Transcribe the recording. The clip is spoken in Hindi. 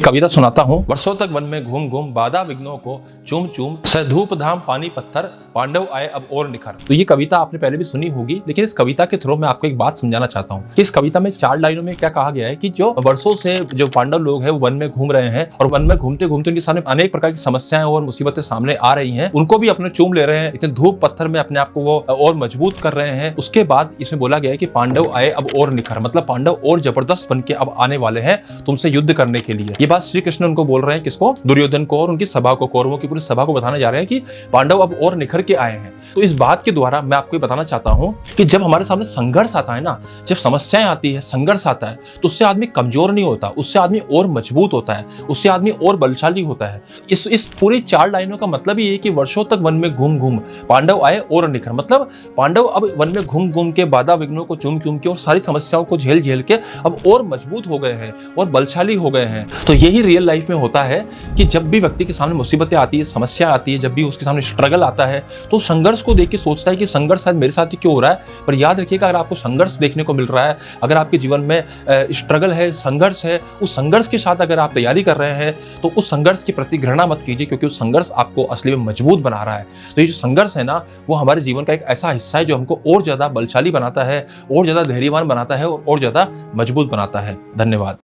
कविता सुनाता हूँ। वर्षों तक वन में घूम घूम बाधा विघ्नों को चूम चूम, धूप धाम पानी पत्थर पांडव आए अब और निखर। तो ये कविता आपने पहले भी सुनी होगी, लेकिन इस कविता के थ्रू मैं आपको एक बात समझाना चाहता हूँ कि इस कविता में 4 लाइनों में क्या कहा गया है कि जो वर्षों से जो पांडव लोग हैं वो वन में घूम रहे हैं और वन में घूमते घूमते उनके सामने अनेक प्रकार की समस्याएं और मुसीबतें सामने आ रही हैं, उनको भी अपने चूम ले रहे हैं, इतने धूप पत्थर में अपने आप को वो और मजबूत कर रहे हैं। उसके बाद इसमें बोला गया है कि पांडव आए अब और निखर, मतलब पांडव और जबरदस्त बन के अब आने वाले हैं तुमसे युद्ध करने के लिए। ये बात श्री कृष्ण उनको बोल रहे हैं, किसको? दुर्योधन को और उनकी सभा को, कौरवों की पूरी सभा को बताने जा रहे हैं कि पांडव अब और निखर के आए हैं। तो इस बात के द्वारा मैं आपको बताना चाहता हूं कि जब हमारे सामने संघर्ष आता है ना, जब समस्याएं आती है, संघर्ष आता है, तो उससे आदमी कमजोर नहीं होता, उससे आदमी और मजबूत होता है, उससे आदमी और बलशाली होता है। इस पूरी 4 लाइनों का मतलब ये है कि वर्षों तक वन में घूम घूम पांडव आए और निखर, मतलब पांडव अब वन में घूम घूम के बाधा विघ्नों को चूम चूम के और सारी समस्याओं को झेल झेल के अब और मजबूत हो गए हैं और बलशाली हो गए हैं। तो यही रियल लाइफ में होता है कि जब भी व्यक्ति के सामने मुसीबतें आती है, समस्या आती है, जब भी उसके सामने स्ट्रगल आता है, तो संघर्ष को देख के सोचता है कि संघर्ष शायद मेरे साथ ही क्यों हो रहा है। पर याद रखिएगा, अगर आपको संघर्ष देखने को मिल रहा है, अगर आपके जीवन में स्ट्रगल है, संघर्ष है, उस संघर्ष के साथ अगर आप तैयारी कर रहे हैं तो उस संघर्ष के प्रति घृणा मत कीजिए, क्योंकि उस संघर्ष आपको असली में मजबूत बना रहा है। तो ये जो संघर्ष है ना, वो हमारे जीवन का एक ऐसा हिस्सा है जो हमको और ज्यादा बलशाली बनाता है, और ज्यादा धैर्यवान बनाता है और ज्यादा मजबूत बनाता है। धन्यवाद।